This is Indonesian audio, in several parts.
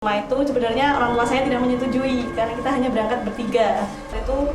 Rumah itu sebenarnya orang tua saya tidak menyetujui karena kita hanya berangkat bertiga. Itu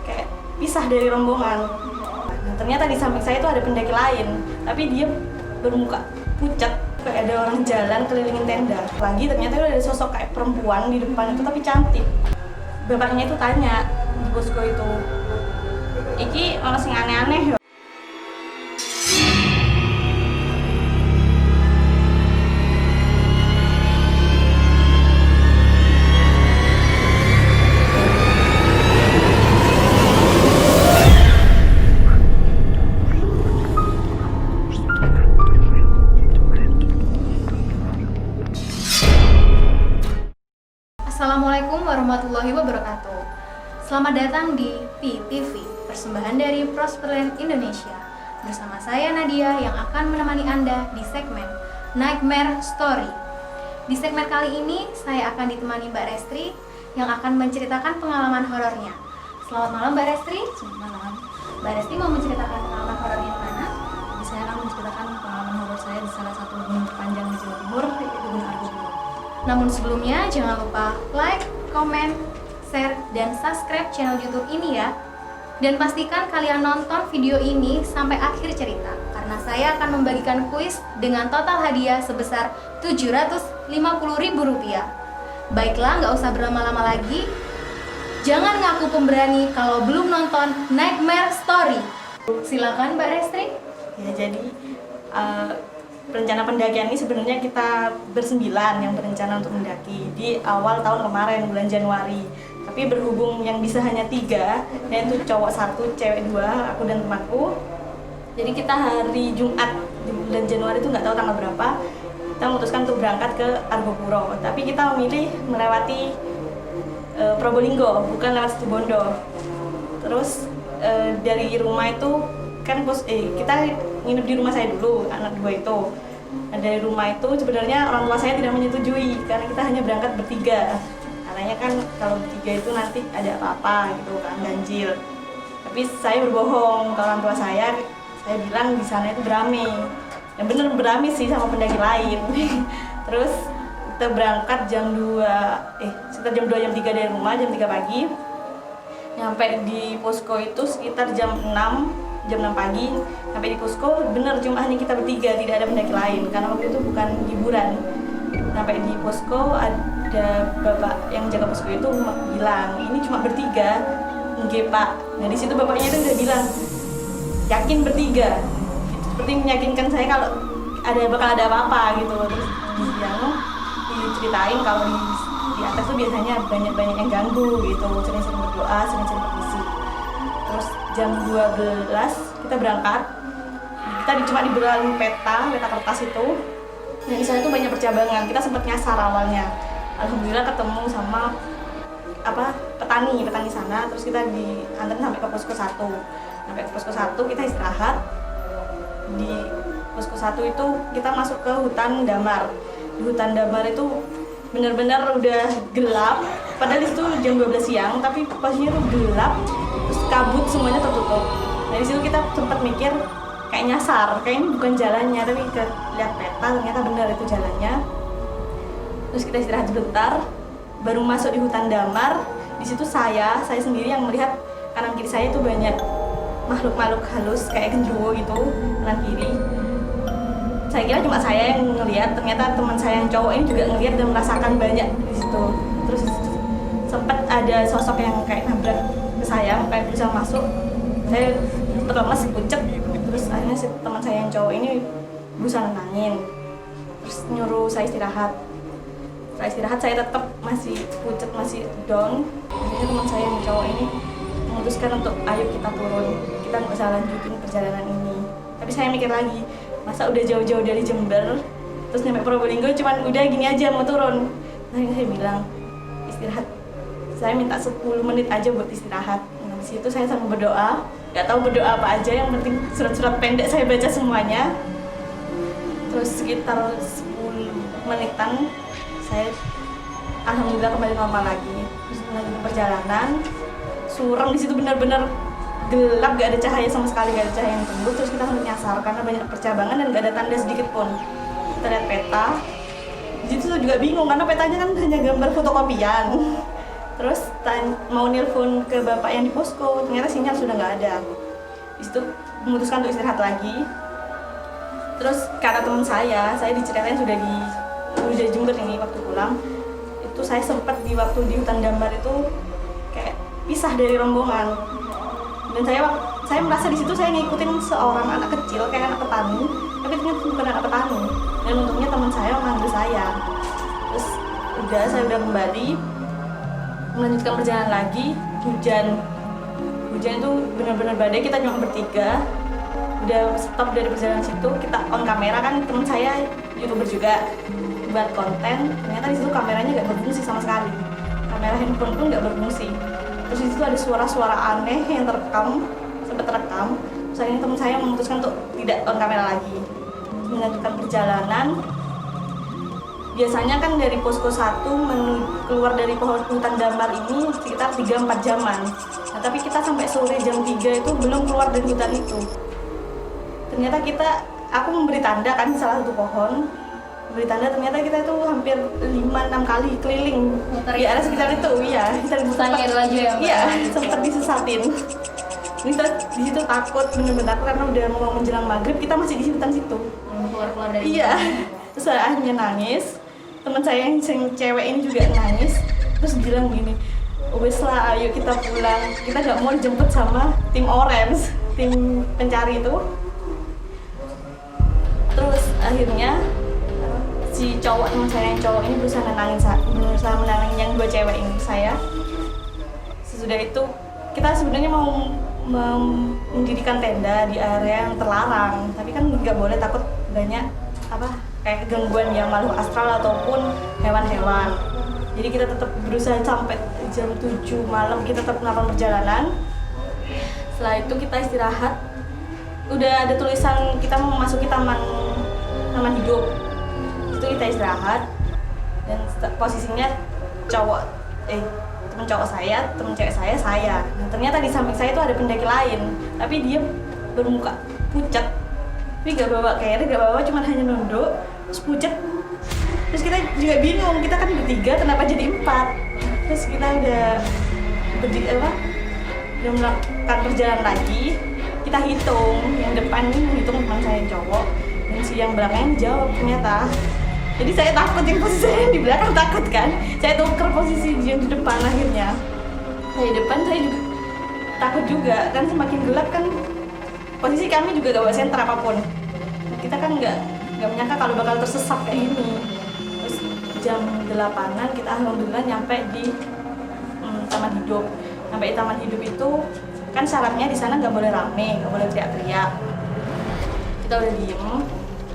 kayak pisah dari rombongan. Nah, ternyata di samping saya itu ada pendaki lain, tapi dia bermuka pucat, kayak ada orang jalan kelilingin tenda. Lagi ternyata ada sosok kayak perempuan di depan itu tapi cantik. Bapaknya itu tanya di posko itu, "Iki orang sing aneh-aneh ya?" Assalamualaikum warahmatullahi wabarakatuh. Selamat datang di PTV, persembahan dari Prosperland Indonesia. Bersama saya Nadia yang akan menemani Anda di segmen Nightmare Story. Di segmen kali ini saya akan ditemani Mbak Restri yang akan menceritakan pengalaman horornya. Selamat malam Mbak Restri. Selamat malam. Mbak Restri mau menceritakan pengalaman horornya mana? Saya akan menceritakan pengalaman horor saya di salah satu gunung terpanjang di Jawa Timur, yaitu Gunung Argopuro. Namun sebelumnya jangan lupa like, komen, share, dan subscribe channel YouTube ini ya. Dan pastikan kalian nonton video ini sampai akhir cerita, karena saya akan membagikan kuis dengan total hadiah sebesar Rp750.000. Baiklah, nggak usah berlama-lama lagi. Jangan ngaku pemberani kalau belum nonton Nightmare Story. Silakan Mbak Restri. Ya, jadi rencana pendakian ini sebenarnya kita bersembilan yang berencana untuk mendaki di awal tahun kemarin, bulan Januari. Tapi berhubung yang bisa hanya 3, yaitu cowok 1, cewek 2, aku dan temanku. Jadi kita hari Jumat di bulan Januari itu nggak tahu tanggal berapa, kita memutuskan untuk berangkat ke Argopuro. Tapi kita memilih melewati Probolinggo, bukan lewat Situbondo. Terus dari rumah itu kan kita nginep di rumah saya dulu, anak 2 itu. Nah, dari rumah itu sebenarnya orang tua saya tidak menyetujui karena kita hanya berangkat bertiga. Katanya kan kalau bertiga itu nanti ada apa-apa gitu kan, ganjil. Tapi saya berbohong ke orang tua saya bilang di sana itu beramai. Yang bener beramai sih sama pendaki lain. Terus kita berangkat sekitar jam 2 jam 3 dari rumah, jam 3 pagi. Nyampe di posko itu sekitar jam 6 pagi. Sampai di posko bener cuma hanya kita bertiga, tidak ada pendaki lain karena waktu itu bukan liburan. Sampai di posko ada bapak yang jaga posko itu bilang, "Ini cuma bertiga." "Nggih Pak." Nah di situ bapaknya itu udah bilang, "Yakin bertiga?" Gitu, seperti meyakinkan saya kalau bakal ada apa-apa gitu. Terus diceritain kalau di atas tuh biasanya banyak yang ganggu gitu, sering-sering berdoa, sering-sering berbisik. Terus jam 12 kita berangkat. Kita cuma diberi peta kertas itu. Dan di sana itu banyak percabangan. Kita sempat nyasar awalnya. Alhamdulillah ketemu sama petani sana. Terus kita diantar sampai ke posko 1. Sampai ke posko 1 kita istirahat. Di posko 1 itu kita masuk ke hutan damar. Di hutan damar itu benar-benar udah gelap. Padahal itu jam 12 siang, tapi posisinya tuh gelap. Terus kabut semuanya tertutup. Dari situ kita sempat mikir kayak nyasar, kayak ini bukan jalannya, tapi kita lihat peta ternyata benar itu jalannya. Terus kita istirahat sebentar, baru masuk di hutan damar. Di situ saya sendiri yang melihat kanan kiri saya itu banyak makhluk-makhluk halus kayak genderuwo gitu kanan kiri. Saya kira cuma saya yang ngelihat, ternyata teman saya yang cowok ini juga ngelihat dan merasakan banyak di situ. Terus sempat ada sosok yang kayak nabrak ke saya, kayak berusaha masuk. Saya terlemas, pucet. Terus akhirnya teman saya yang cowok ini berusaha nenangin. Terus nyuruh saya istirahat. Setelah istirahat saya tetap masih pucet, masih down. Akhirnya teman saya yang cowok ini memutuskan untuk ayo kita turun. Kita nggak usah lanjutin perjalanan ini. Tapi saya mikir lagi, masa udah jauh-jauh dari Jember, terus nyampe Probolinggo cuman udah gini aja mau turun. Nah saya bilang, istirahat. Saya minta 10 menit aja buat istirahat. Nah, di situ saya sambil berdoa. Gak tahu berdoa apa aja, yang penting surat-surat pendek saya baca semuanya. Terus sekitar 10 menitan saya alhamdulillah kembali normal lagi. Terus lanjut perjalanan, suram di situ benar-benar gelap, gak ada cahaya sama sekali, gak ada cahaya yang tembus. Terus kita harus nyasar karena banyak percabangan dan gak ada tanda sedikit pun. Kita lihat peta, di Di situ juga bingung karena petanya kan hanya gambar fotokopian. Terus mau nelpon ke bapak yang di posko, ternyata sinyal sudah nggak ada. Di situ memutuskan untuk istirahat lagi. Terus kata teman saya diceritain sudah di Jember ini waktu pulang. Itu saya sempat di waktu di hutan Damar itu kayak pisah dari rombongan. Dan saya merasa di situ saya ngikutin seorang anak kecil kayak anak petani, tapi ternyata bukan anak petani. Dan untungnya teman saya memanggil saya. Terus saya udah kembali melanjutkan perjalanan lagi. Hujan itu benar-benar badai, kita cuma bertiga. Udah stop dari perjalanan situ, kita on kamera kan, teman saya YouTuber juga buat konten. Ternyata di situ kameranya nggak berfungsi sama sekali, kamera handphone pun nggak berfungsi. Terus di situ ada suara-suara aneh yang sempat terekam. Terus akhirnya teman saya memutuskan untuk tidak on kamera lagi, melanjutkan perjalanan. Biasanya kan dari posko 1 keluar dari hutan Damar ini sekitar 3-4 jaman. Nah, tapi kita sampai sore jam 3 itu belum keluar dari hutan itu. Ternyata aku memberi tanda kan salah satu pohon, beri tanda, ternyata kita itu hampir 5-6 kali keliling di area sekitar itu. Iya, kita sempat disesatin. Ini di situ takut, benar-benar karena udah mau menjelang maghrib, kita masih di hutan situ. Keluar dari iya. Terus saya akhirnya nangis. Teman saya yang cewek ini juga nangis. Terus bilang gini, wes lah, ayo kita pulang. Kita nggak mau dijemput sama tim Orange, tim pencari itu. Terus akhirnya si teman saya yang cowok ini berusaha menenangin yang 2 cewek ini saya. Sesudah itu kita sebenarnya mau mendirikan tenda di area yang terlarang, tapi kan nggak boleh, takut banyak kayak gangguan yang makhluk astral ataupun hewan-hewan. Jadi kita tetap berusaha sampai jam 7 malam kita tetap melakukan perjalanan. Setelah itu kita istirahat. Udah ada tulisan kita mau memasuki taman hidup. Itu kita istirahat dan posisinya teman cowok saya, teman cewek saya. Nah, ternyata di samping saya itu ada pendaki lain, tapi dia bermuka pucat. Tapi gak bawa carry, cuma hanya nunduk, terus pucat. Terus kita juga bingung, kita kan bertiga, kenapa jadi 4? Terus kita udah melakukan perjalanan lagi. Kita hitung, yang depan ini hitung teman saya yang cowok, dan si yang belakang jawab ternyata. Jadi saya takut, yang posisi saya yang di belakang takut kan. Saya tuker posisi yang di depan akhirnya. Saya di depan saya juga takut juga, kan semakin gelap kan. Posisi kami juga gak bawa senter apapun. Kita kan nggak menyangka kalau bakal tersesat kayak gini. Terus jam 8-an kita alhamdulillah nyampe di taman hidup. Sampai di taman hidup itu kan syaratnya di sana nggak boleh rame, nggak boleh teriak-teriak. Kita udah diem.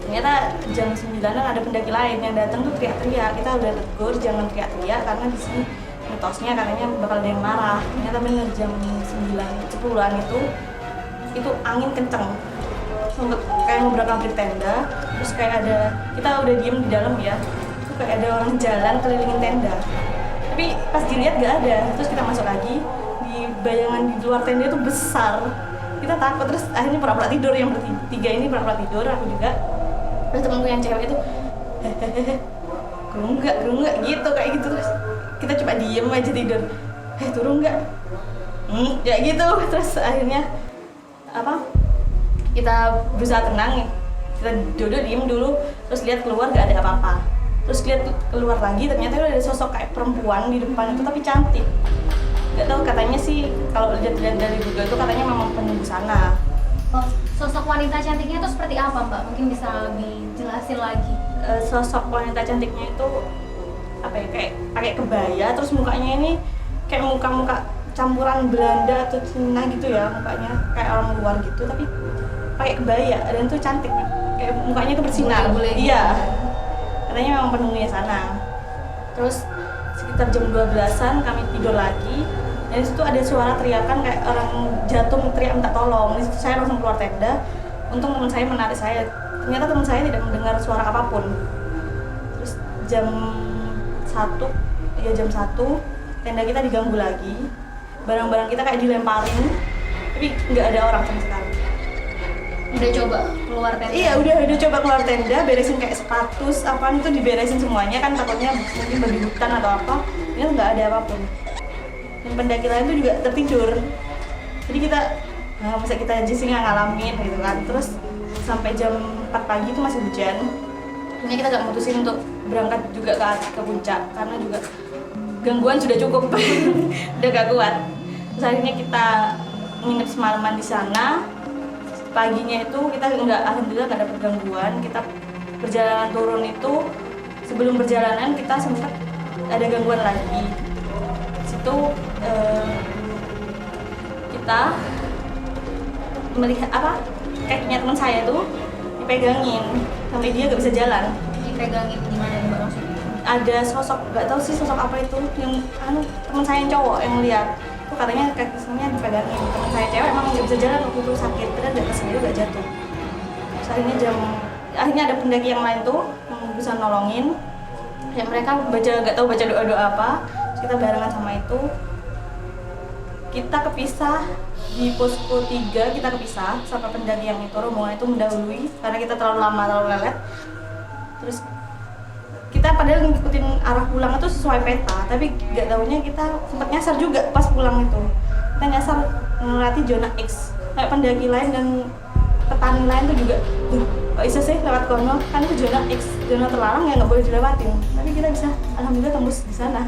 Ternyata jam 9-an ada pendaki lain yang datang tuh teriak-teriak. Kita udah tegur jangan teriak-teriak karena di sini mitosnya katanya bakal ada yang marah. Ternyata bener jam 9-10-an itu angin kenceng, sempat kayak ngebrak-abrik tenda. Terus kayak kita udah diem di dalam ya, itu kayak ada orang jalan kelilingin tenda, tapi pas dilihat gak ada. Terus kita masuk lagi, di bayangan di luar tenda itu besar. Kita takut, terus akhirnya pura-pura tidur. Yang bertiga ini pura-pura tidur, aku juga. Terus temanku yang cewek itu gerunggak gitu, kayak gitu. Terus kita coba diem aja tidur, turun nggak? Ya gitu. Terus akhirnya kita berusaha tenang, kita duduk diem dulu, terus lihat keluar gak ada apa-apa. Terus lihat keluar lagi, ternyata ada sosok kayak perempuan di depan itu, tapi cantik. Gak tahu, katanya sih kalau lihat dari Google itu katanya memang penunggu sana. Oh, sosok wanita cantiknya itu seperti apa, Mbak? Mungkin bisa lebih jelasin lagi. Sosok wanita cantiknya itu kayak pakai kebaya, terus mukanya ini kayak muka campuran Belanda atau Cina gitu ya, mukanya kayak orang luar gitu, tapi pakai kebaya dan itu cantik, kayak mukanya itu bersinar. Iya, katanya memang penunggunya sana. Terus sekitar jam 12-an kami tidur lagi, dan disitu ada suara teriakan kayak orang jatuh teriak minta tolong. Di situ saya langsung keluar tenda. Untung teman saya menarik saya, ternyata teman saya tidak mendengar suara apapun. Terus jam 1 tenda kita diganggu lagi. Barang-barang kita kayak dilemparin, tapi nggak ada orang sama sekali. Udah coba keluar tenda? Iya, udah coba keluar tenda, beresin kayak sepatu, apaan itu diberesin semuanya kan takutnya mungkin babi hutan atau apa. Ini nggak ada apapun. Dan pendaki lain tuh juga tertidur. Jadi kita masa kita aja sih nggak ngalamin gitu kan. Terus sampai jam 4 pagi itu masih hujan. Akhirnya kita nggak mutusin untuk berangkat juga ke puncak karena juga gangguan sudah cukup, udah gak kuat. Terus akhirnya kita nginep semalaman di sana. Paginya itu kita alhamdulillah nggak dapet gangguan. Kita perjalanan turun itu sebelum perjalanan kita sempat ada gangguan lagi. Situ kita melihat kakinya teman saya tuh dipegangin sampai dia nggak bisa jalan. Dipegangin gimana nih Mbak maksudnya? Ada sosok, nggak tahu sih sosok apa itu, yang teman saya yang cowok yang lihat tuh katanya kakinya dipegangin. Teman saya cewek emang nggak bisa jalan waktu itu sakit, padahal dia sendiri nggak jatuh. Terus akhirnya ada pendaki yang lain tuh yang bisa nolongin. Ya mereka nggak tahu baca doa apa. Terus kita barengan sama itu. Kita kepisah di posko 3, kita kepisah sama pendaki yang itu, rombongan itu mendahului karena kita terlalu lama, terlalu lelet. Terus kita padahal ngikutin arah pulang itu sesuai peta, tapi nggak taunya kita sempat nyasar juga pas pulang itu. Kita nyasar melewati zona X. Kayak pendaki lain dan petani lain tuh juga, kok bisa sih lewat kono? Kan itu zona X, zona terlarang yang nggak boleh dilewatin. Tapi kita bisa, alhamdulillah tembus di sana.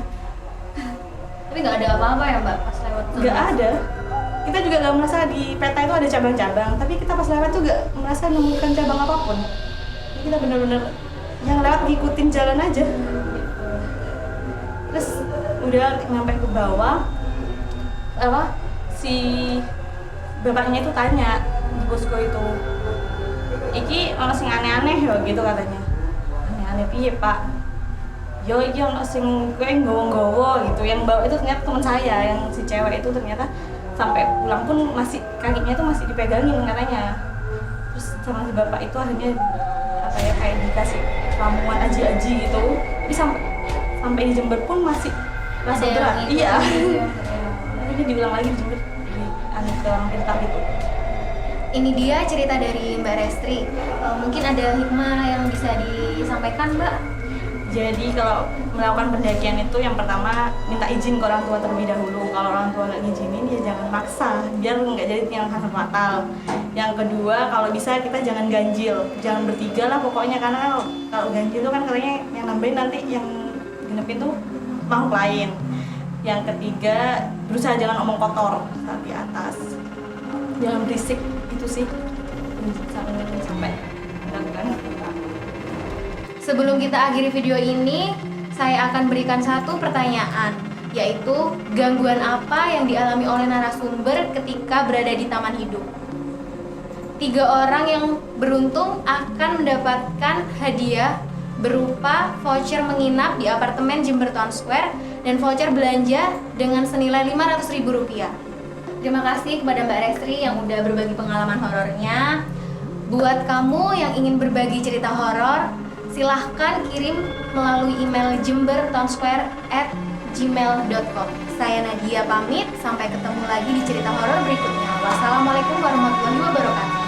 Tapi nggak ada apa-apa ya Mbak pas lewat? Nggak ada. Kita juga nggak merasa di peta itu ada cabang-cabang, tapi kita pas lewat tuh nggak merasa nemukan cabang apapun. Jadi kita benar-benar yang lewat ngikutin jalan aja. Terus udah nyampe ke bawah, si bapaknya itu tanya di posko itu, iki ono sing aneh-aneh ya gitu katanya. Aneh-aneh piye Pak? Yo iki ono sing kowe nggowo-nggowo gitu. Yang bawa itu ternyata teman saya, yang si cewek itu ternyata sampai pulang pun masih kakinya itu masih dipegangin katanya. Terus sama si bapak itu akhirnya kayak dikasih ramuan aji-aji gitu. Tapi sampai di Jember pun masih rasa berat. Iya. Ini diulang lagi di Jember di ke orang pintar gitu. Ini dia cerita dari Mbak Restri. Mungkin ada hikmah yang bisa disampaikan Mbak? Jadi kalau melakukan pendakian itu yang pertama minta izin ke orang tua terlebih dahulu. Kalau orang tua nggak ngizinin ya jangan maksa, biar nggak jadi yang fatal. Yang kedua kalau bisa kita jangan ganjil, jangan bertiga lah pokoknya, karena kalau ganjil itu kan katanya yang nambahin nanti yang genepin tuh makhluk lain. Yang ketiga berusaha jangan omong kotor saat di atas, jangan berisik, itu sih sampai melakukan. Sebelum kita akhiri video ini, saya akan berikan satu pertanyaan, yaitu gangguan apa yang dialami oleh narasumber ketika berada di Taman Hidup? 3 orang yang beruntung akan mendapatkan hadiah berupa voucher menginap di apartemen Jember Town Square dan voucher belanja dengan senilai Rp500.000. Terima kasih kepada Mbak Restri yang udah berbagi pengalaman horornya. Buat kamu yang ingin berbagi cerita horor, silahkan kirim melalui email jembertownsquare@gmail.com. Saya Nadia pamit, sampai ketemu lagi di cerita horor berikutnya. Wassalamualaikum warahmatullahi wabarakatuh.